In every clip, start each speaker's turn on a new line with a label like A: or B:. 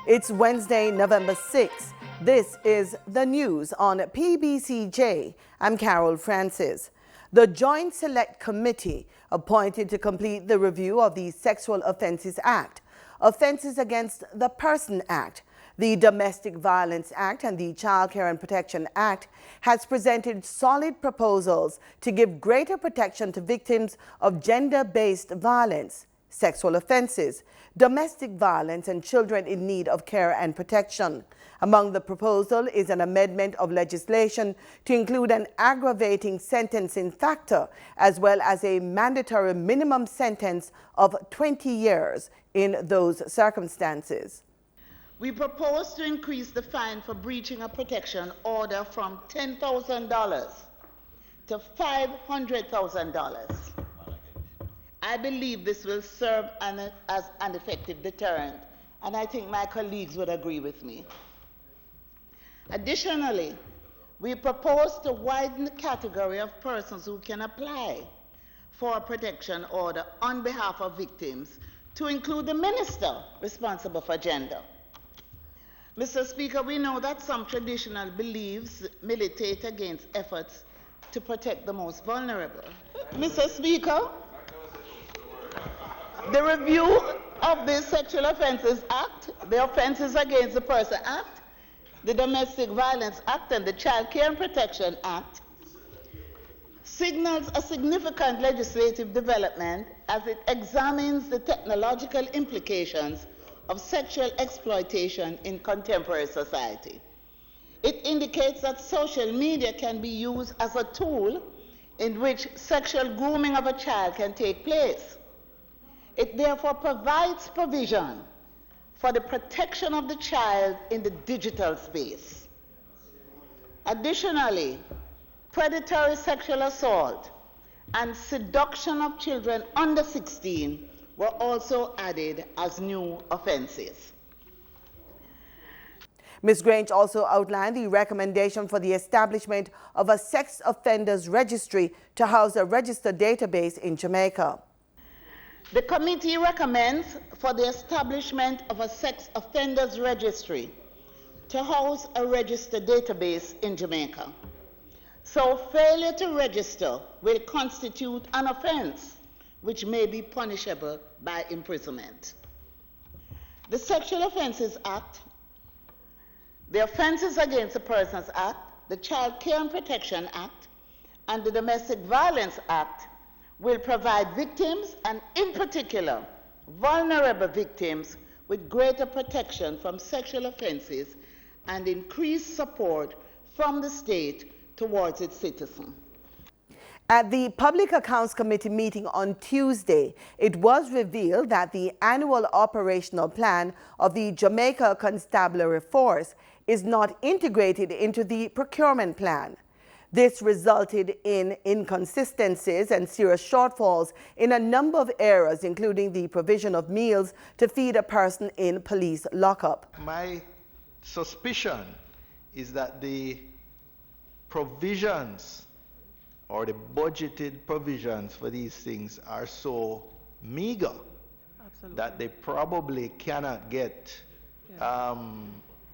A: It's Wednesday, November 6th. This is the news on PBCJ. I'm Carol Francis. The Joint Select Committee appointed to complete the review of the Sexual Offences Act, Offences Against the Person Act, the Domestic Violence Act and the Child Care and Protection Act has presented solid proposals to give greater protection to victims of gender-based violence, sexual offences, domestic violence and children in need of care and protection. Among the proposal is an amendment of legislation to include an aggravating sentencing factor as well as a mandatory minimum sentence of 20 years in those circumstances.
B: We propose to increase the fine for breaching a protection order from $10,000 to $500,000. I believe this will serve as an effective deterrent, and I think my colleagues would agree with me. Additionally, we propose to widen the category of persons who can apply for a protection order on behalf of victims to include the minister responsible for gender. Mr. Speaker, we know that some traditional beliefs militate against efforts to protect the most vulnerable. Mr. Speaker, the review of the Sexual Offences Act, the Offences Against the Person Act, the Domestic Violence Act, and the Child Care and Protection Act signals a significant legislative development as it examines the technological implications of sexual exploitation in contemporary society. It indicates that social media can be used as a tool in which sexual grooming of a child can take place. It therefore provides provision for the protection of the child in the digital space. Additionally, predatory sexual assault and seduction of children under 16 were also added as new offenses.
A: Ms. Grange also outlined the recommendation for the establishment of a sex offenders registry to house a registered database in Jamaica.
B: The committee recommends for the establishment of a sex offenders registry to house a registered database in Jamaica. So failure to register will constitute an offense which may be punishable by imprisonment. The Sexual Offences Act, the Offences Against the Persons Act, the Child Care and Protection Act, and the Domestic Violence Act will provide victims, and in particular, vulnerable victims, with greater protection from sexual offenses and increased support from the state towards its citizens.
A: At the Public Accounts Committee meeting on Tuesday, it was revealed that the annual operational plan of the Jamaica Constabulary Force is not integrated into the procurement plan. This resulted in inconsistencies and serious shortfalls in a number of areas, including the provision of meals to feed a person in police lockup.
C: My suspicion is that the provisions or the budgeted provisions for these things are so meager that they probably cannot get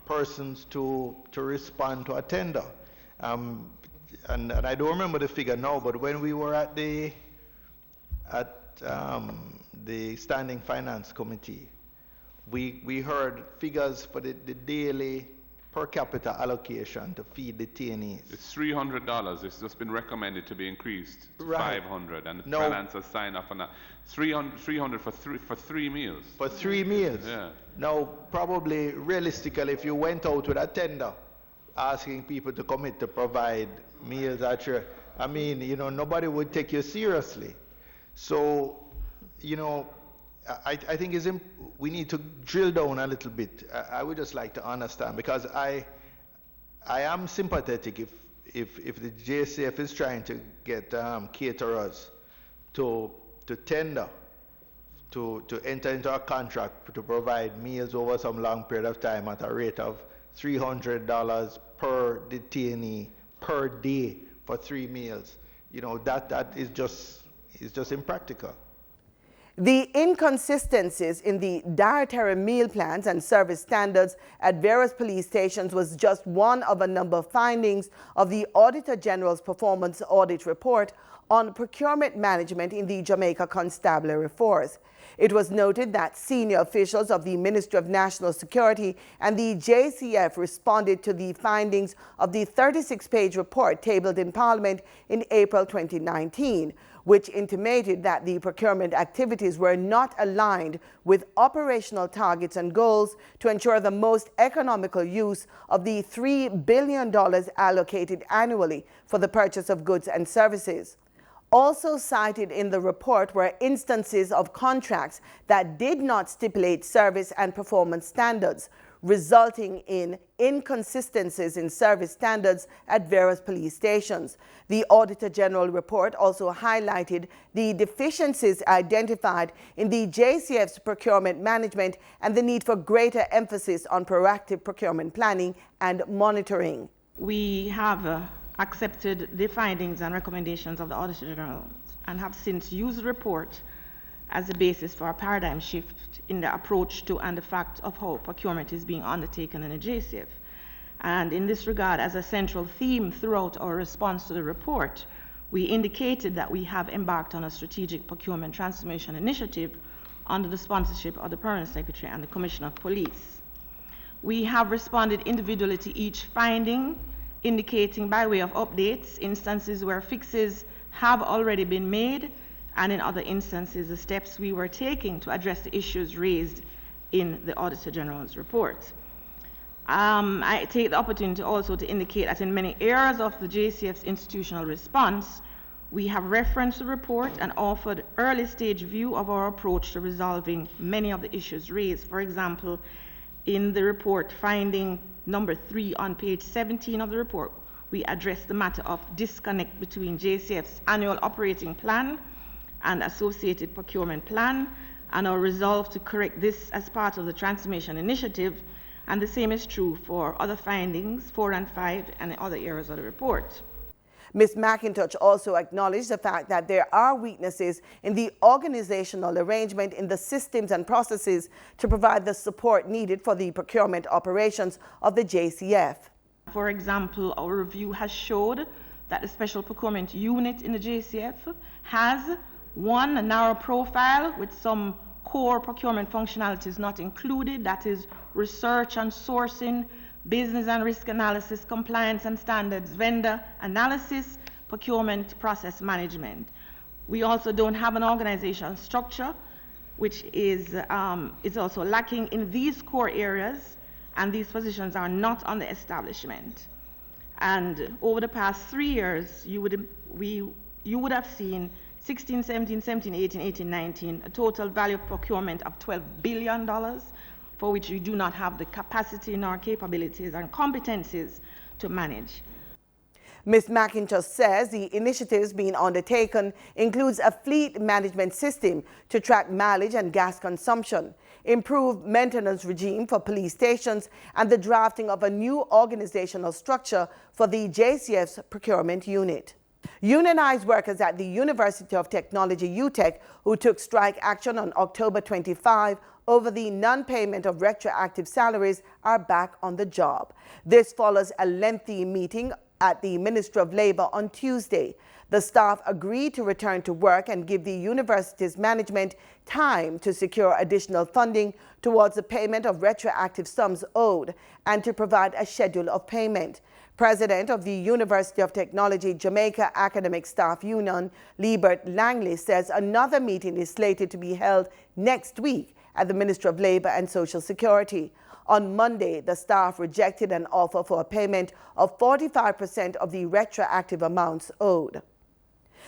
C: persons to respond to a tender. And I don't remember the figure now, but when we were at the Standing Finance Committee, we heard figures for the daily per capita allocation to feed detainees.
D: It's $300. It's just been recommended to be increased to $500, and the finance has signed up on that. $300 for three meals.
C: For 3 meals.
D: Yeah.
C: Now, probably realistically, if you went out with a tender asking people to commit to provide meals at your, I mean, you know, nobody would take you seriously. So, you know, I think we need to drill down a little bit. I would just like to understand, because I am sympathetic if the JCF is trying to get caterers to tender, to enter into a contract to provide meals over some long period of time at a rate of $300 per detainee per day for 3 meals. You know, that is just impractical.
A: The inconsistencies in the dietary meal plans and service standards at various police stations was just one of a number of findings of the Auditor General's Performance Audit Report on procurement management in the Jamaica Constabulary Force. It was noted that senior officials of the Ministry of National Security and the JCF responded to the findings of the 36-page report tabled in Parliament in April 2019, which intimated that the procurement activities were not aligned with operational targets and goals to ensure the most economical use of the $3 billion allocated annually for the purchase of goods and services. Also cited in the report were instances of contracts that did not stipulate service and performance standards, resulting in inconsistencies in service standards at various police stations. The Auditor General report also highlighted the deficiencies identified in the JCF's procurement management and the need for greater emphasis on proactive procurement planning and monitoring.
E: We have accepted the findings and recommendations of the Auditor General and have since used the report as a basis for a paradigm shift in the approach to and the fact of how procurement is being undertaken in the JCF. And in this regard, as a central theme throughout our response to the report, we indicated that we have embarked on a strategic procurement transformation initiative under the sponsorship of the Permanent Secretary and the Commissioner of Police. We have responded individually to each finding, indicating by way of updates instances where fixes have already been made, and in other instances the steps we were taking to address the issues raised in the Auditor General's report. I take the opportunity also to indicate that in many areas of the JCF's institutional response, we have referenced the report and offered early stage view of our approach to resolving many of the issues raised. For example, in the report finding number 3 on page 17 of the report, we address the matter of disconnect between JCF's annual operating plan and associated procurement plan, and our resolve to correct this as part of the transformation initiative, and the same is true for other findings 4 and 5 and other areas of the report.
A: Ms. McIntosh also acknowledged the fact that there are weaknesses in the organizational arrangement in the systems and processes to provide the support needed for the procurement operations of the JCF.
E: For example, our review has showed that the Special Procurement Unit in the JCF has one, a narrow profile with some core procurement functionalities not included, that is research and sourcing, business and risk analysis, compliance and standards, vendor analysis, procurement process management. We also don't have an organizational structure, which is also lacking in these core areas, and these positions are not on the establishment. And over the past 3 years, you would have seen 16, 17, 17, 18, 18, 19, a total value of procurement of $12 billion, for which we do not have the capacity nor capabilities and competencies to manage.
A: Ms. McIntosh says the initiatives being undertaken includes a fleet management system to track mileage and gas consumption, improved maintenance regime for police stations, and the drafting of a new organizational structure for the JCF's procurement unit. Unionized workers at the University of Technology, UTech, who took strike action on October 25 over the non-payment of retroactive salaries, are back on the job. This follows a lengthy meeting at the Ministry of Labor on Tuesday. The staff agreed to return to work and give the university's management time to secure additional funding towards the payment of retroactive sums owed and to provide a schedule of payment. President of the University of Technology Jamaica Academic Staff Union, Liebert Langley, says another meeting is slated to be held next week at the Ministry of Labor and Social Security. On Monday, the staff rejected an offer for a payment of 45% of the retroactive amounts owed.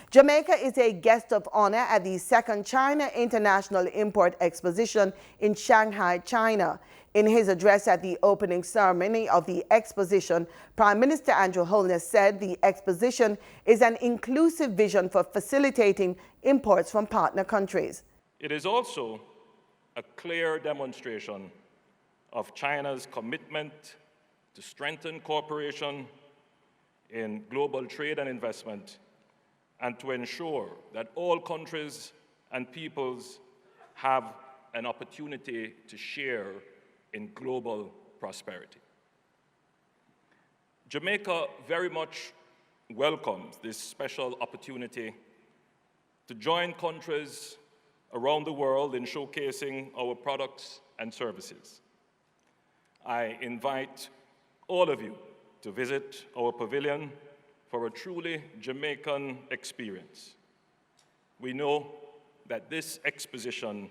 A: Jamaica is a guest of honor at the second China International Import Exposition in Shanghai, China. In his address at the opening ceremony of the exposition, Prime Minister Andrew Holness said the exposition is an inclusive vision for facilitating imports from partner countries.
F: It is also a clear demonstration of China's commitment to strengthen cooperation in global trade and investment, and to ensure that all countries and peoples have an opportunity to share in global prosperity. Jamaica very much welcomes this special opportunity to join countries around the world in showcasing our products and services. I invite all of you to visit our pavilion for a truly Jamaican experience. We know that this exposition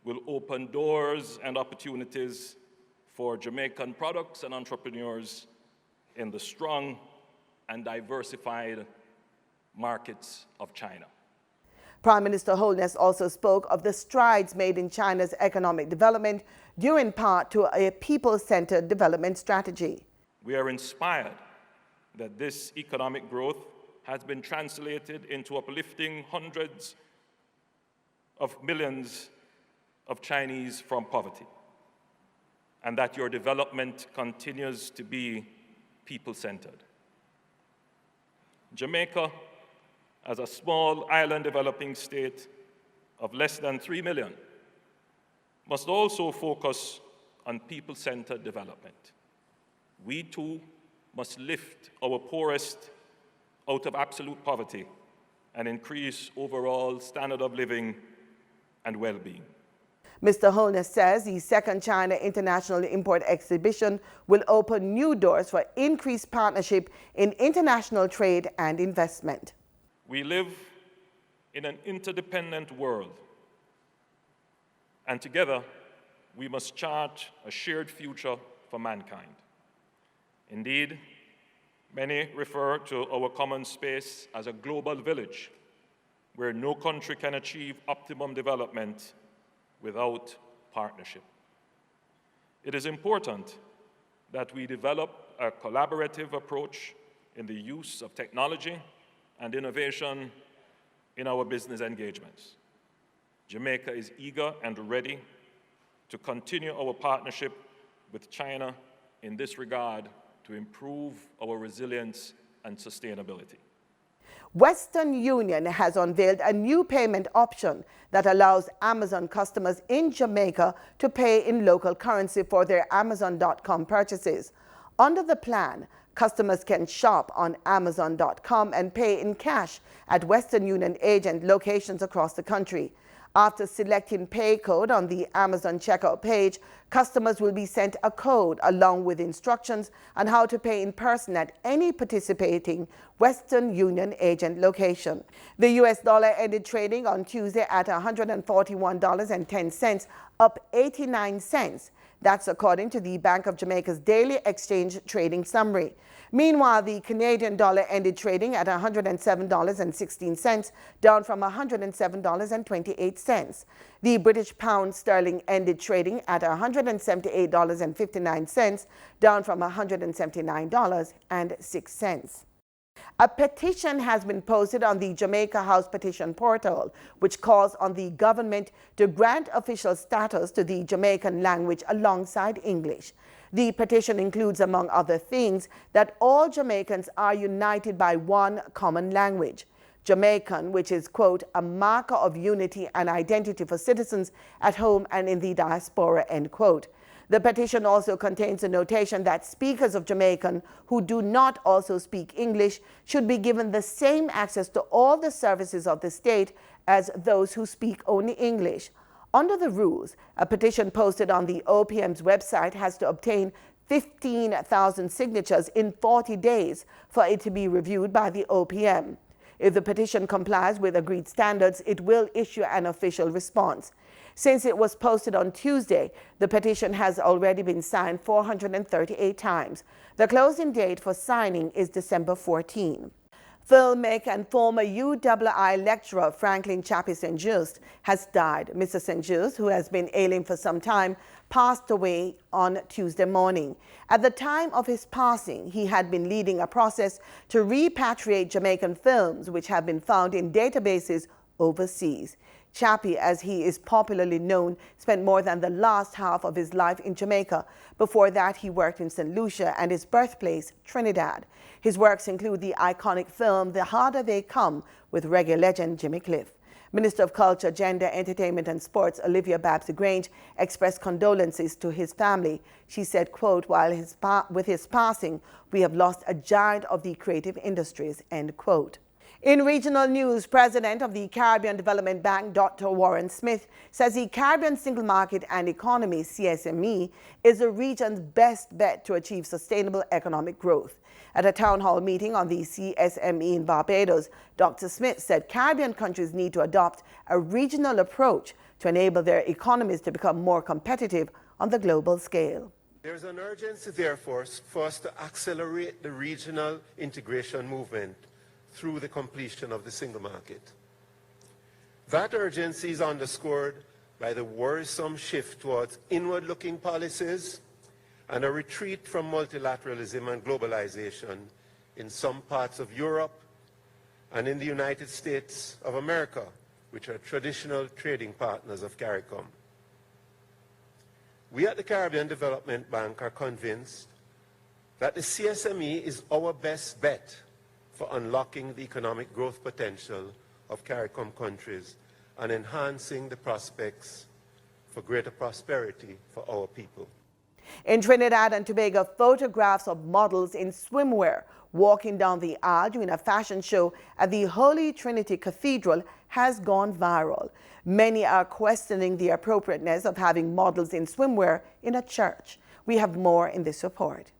F: will open doors and opportunities for Jamaican products and entrepreneurs in the strong and diversified markets of China.
A: Prime Minister Holness also spoke of the strides made in China's economic development due in part to a people-centered development strategy.
F: We are inspired that this economic growth has been translated into uplifting hundreds of millions of Chinese from poverty, and that your development continues to be people-centered. Jamaica, as a small island developing state of less than 3 million, must also focus on people-centered development. We too must lift our poorest out of absolute poverty and increase overall standard of living and well-being.
A: Mr. Holness says the second China International Import Exhibition will open new doors for increased partnership in international trade and investment.
F: We live in an interdependent world, and together we must chart a shared future for mankind. Indeed, many refer to our common space as a global village where no country can achieve optimum development without partnership. It is important that we develop a collaborative approach in the use of technology and innovation in our business engagements. Jamaica is eager and ready to continue our partnership with China in this regard to improve our resilience and sustainability.
A: Western Union has unveiled a new payment option that allows Amazon customers in Jamaica to pay in local currency for their Amazon.com purchases. Under the plan, customers can shop on Amazon.com and pay in cash at Western Union agent locations across the country. After selecting pay code on the Amazon checkout page, customers will be sent a code along with instructions on how to pay in person at any participating Western Union agent location. The US dollar ended trading on Tuesday at $141.10, up 89 cents. That's according to the Bank of Jamaica's daily exchange trading summary. Meanwhile, the Canadian dollar ended trading at $107.16, down from $107.28. The British pound sterling ended trading at $178.59, down from $179.06. A petition has been posted on the Jamaica House petition portal, which calls on the government to grant official status to the Jamaican language alongside English. The petition includes, among other things, that all Jamaicans are united by one common language, Jamaican, which is, quote, a marker of unity and identity for citizens at home and in the diaspora, end quote. The petition also contains a notation that speakers of Jamaican who do not also speak English should be given the same access to all the services of the state as those who speak only English. Under the rules, a petition posted on the OPM's website has to obtain 15,000 signatures in 40 days for it to be reviewed by the OPM. If the petition complies with agreed standards, it will issue an official response. Since it was posted on Tuesday, the petition has already been signed 438 times. The closing date for signing is December 14. Filmmaker and former UII lecturer Franklin Chappie St. Just has died. Mr. St. Just, who has been ailing for some time, passed away on Tuesday morning. At the time of his passing, he had been leading a process to repatriate Jamaican films which have been found in databases overseas. Chappie, as he is popularly known, spent more than the last half of his life in Jamaica. Before that, he worked in St. Lucia and his birthplace, Trinidad. His works include the iconic film The Harder They Come with reggae legend Jimmy Cliff. Minister of Culture, Gender, Entertainment and Sports, Olivia Babs-Grange, expressed condolences to his family. She said, quote, with his passing, we have lost a giant of the creative industries, end quote. In regional news, President of the Caribbean Development Bank, Dr. Warren Smith, says the Caribbean Single Market and Economy, CSME, is the region's best bet to achieve sustainable economic growth. At a town hall meeting on the CSME in Barbados, Dr. Smith said Caribbean countries need to adopt a regional approach to enable their economies to become more competitive on the global scale.
G: There's an urgency, therefore, for us to accelerate the regional integration movement through the completion of the single market. That urgency is underscored by the worrisome shift towards inward-looking policies and a retreat from multilateralism and globalization in some parts of Europe and in the United States of America, which are traditional trading partners of CARICOM. We at the Caribbean Development Bank are convinced that the CSME is our best bet for unlocking the economic growth potential of CARICOM countries and enhancing the prospects for greater prosperity for our people.
A: In Trinidad and Tobago, photographs of models in swimwear walking down the aisle during a fashion show at the Holy Trinity Cathedral has gone viral. Many are questioning the appropriateness of having models in swimwear in a church. We have more in this report.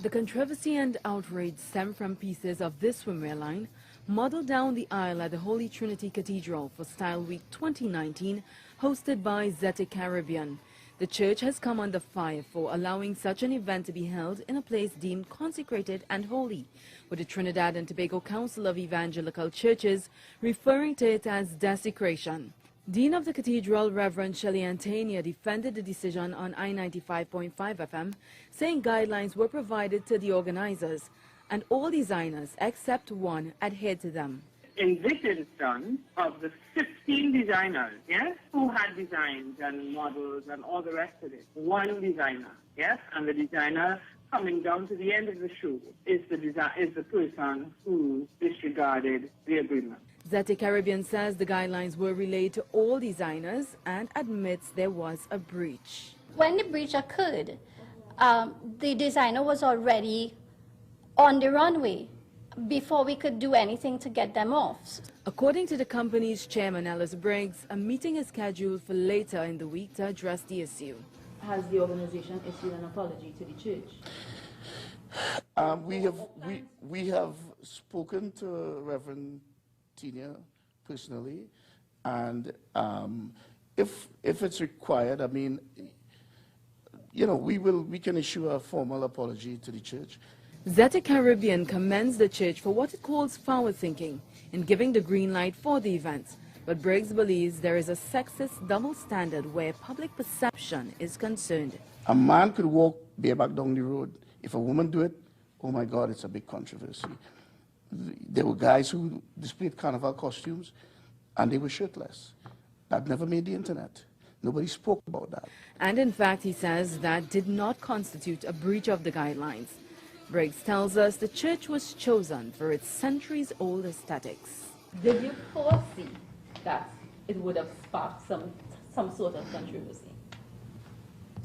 H: The controversy and outrage stem from pieces of this swimwear line modeled down the aisle at the Holy Trinity Cathedral for Style Week 2019, hosted by Zete Caribbean. The church has come under fire for allowing such an event to be held in a place deemed consecrated and holy, with the Trinidad and Tobago Council of Evangelical Churches referring to it as desecration. Dean of the Cathedral, Reverend Shelley Antania, defended the decision on I-95.5 FM, saying guidelines were provided to the organizers, and all designers except one adhered to them.
I: In this instance, of the 15 designers, yes, who had designs and models and all the rest of it, one designer, yes, and the designer coming down to the end of the show is the person who disregarded the agreement.
H: Zete Caribbean says the guidelines were relayed to all designers and admits there was a breach.
J: When the breach occurred, the designer was already on the runway before we could do anything to get them off.
H: According to the company's chairman, Alice Briggs, a meeting is scheduled for later in the week to address the issue.
K: Has the organization issued an apology to the church?
L: We have spoken to Reverend Tina personally, and if it's required, I mean, you know, we can issue a formal apology to the church.
H: Zete Caribbean commends the church for what it calls forward thinking in giving the green light for the event, but Briggs believes there is a sexist double standard where public perception is concerned.
L: A man could walk bareback down the road. If a woman do it, oh my God, it's a big controversy. There were guys who displayed carnival costumes and they were shirtless. That never made the internet. Nobody spoke about that.
H: And in fact, he says that did not constitute a breach of the guidelines. Briggs tells us the church was chosen for its centuries-old aesthetics.
K: Did you foresee that it would have sparked some sort of controversy?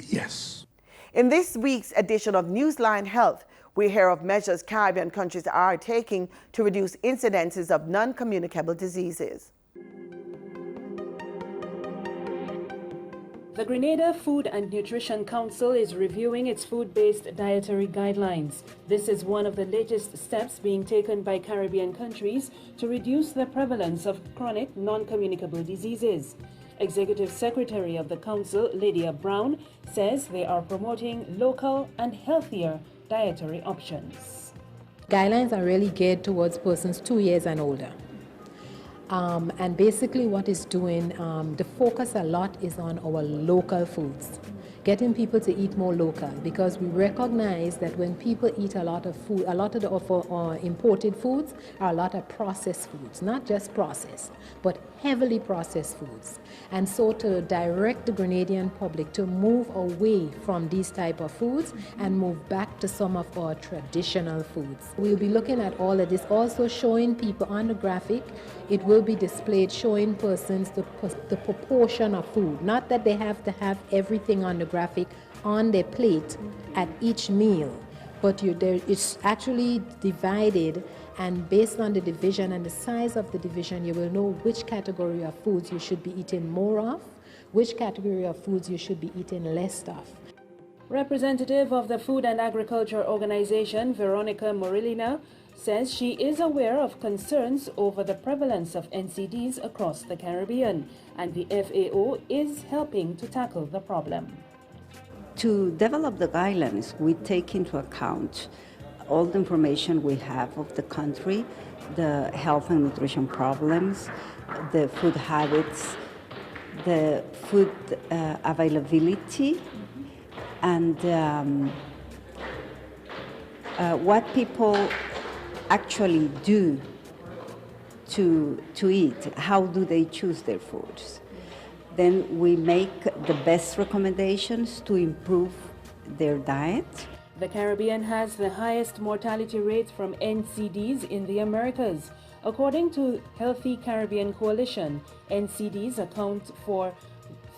L: Yes.
A: In this week's edition of Newsline Health, we hear of measures Caribbean countries are taking to reduce incidences of non-communicable diseases.
M: The Grenada Food and Nutrition Council is reviewing its food-based dietary guidelines. This is one of the latest steps being taken by Caribbean countries to reduce the prevalence of chronic non-communicable diseases. Executive Secretary of the Council, Lydia Brown, says they are promoting local and healthier dietary options.
N: Guidelines are really geared towards persons 2 years and older. And basically what it's doing, the focus a lot is on our local foods. getting people to eat more local, because we recognize that when people eat a lot of food, a lot of the imported foods are a lot of processed foods, not just processed, but heavily processed foods. And so to direct the Grenadian public to move away from these type of foods and move back to some of our traditional foods. We'll be looking at all of this, also showing people on the graphic. It will be displayed showing persons the proportion of food, not that they have to have everything on the graphic on their plate at each meal, but it's actually divided, and based on the division and the size of the division, you will know which category of foods you should be eating more of, which category of foods you should be eating less of.
M: Representative of the Food and Agriculture Organization, Veronica Morilina, says she is aware of concerns over the prevalence of NCDs across the Caribbean, and the FAO is helping to tackle the problem.
O: To develop the guidelines, we take into account all the information we have of the country, the health and nutrition problems, the food habits, the food availability, and what people actually do to eat, how do they choose their foods. Then we make the best recommendations to improve their diet.
M: The Caribbean has the highest mortality rate from NCDs in the Americas. According to Healthy Caribbean Coalition, NCDs account for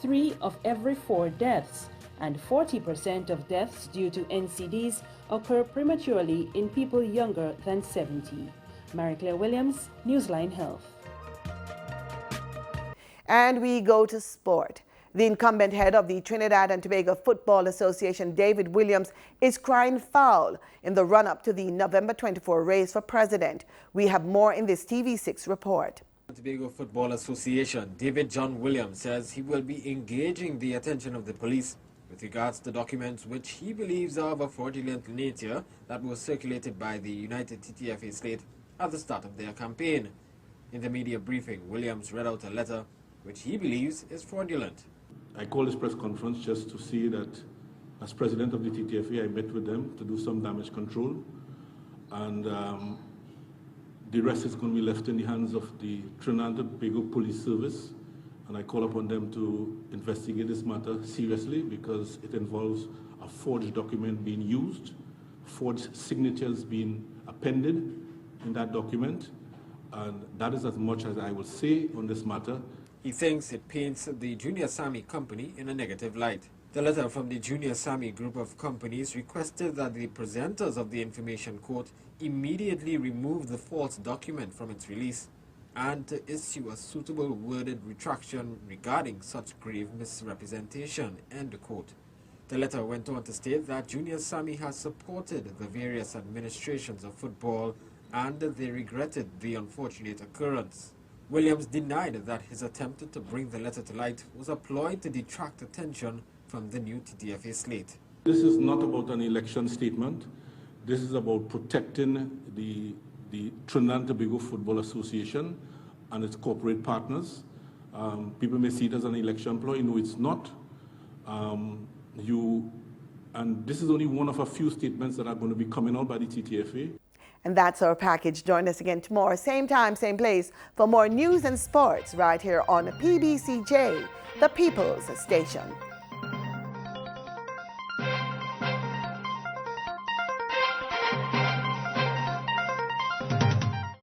M: 3 of every 4 deaths, and 40% of deaths due to NCDs occur prematurely in people younger than 70. Mary-Claire Williams, Newsline Health.
A: And we go to sport. The incumbent head of the Trinidad and Tobago Football Association, David Williams, is crying foul in the run-up to the November 24 race for president. We have more in this TV6 report.
P: Tobago Football Association, David John Williams, says he will be engaging the attention of the police with regards to documents which he believes are of a fraudulent nature that were circulated by the United TTFA slate at the start of their campaign. In the media briefing, Williams read out a letter which he believes is fraudulent.
Q: I called this press conference just to see that as president of the TTFA, I met with them to do some damage control, and the rest is going to be left in the hands of the Trinidad and Tobago Police Service, and I call upon them to investigate this matter seriously because it involves a forged document being used, forged signatures being appended in that document, and that is as much as I will say on this matter.
P: He thinks it paints the Junior Sammy Company in a negative light. The letter from the Junior Sammy group of companies requested that the presenters of the information court immediately remove the false document from its release and to issue a suitable worded retraction regarding such grave misrepresentation, end quote. The letter went on to state that Junior Sammy has supported the various administrations of football and they regretted the unfortunate occurrence. Williams denied that his attempt to bring the letter to light was a ploy to detract attention from the new TTFA slate.
Q: This is not about an election statement. This is about protecting the Trinidad and Tobago Football Association and its corporate partners. People may see it as an election ploy. No, it's not. And this is only one of a few statements that are going to be coming out by the TTFA.
A: And that's our package. Join us again tomorrow, same time, same place, for more news and sports right here on PBCJ, the People's Station.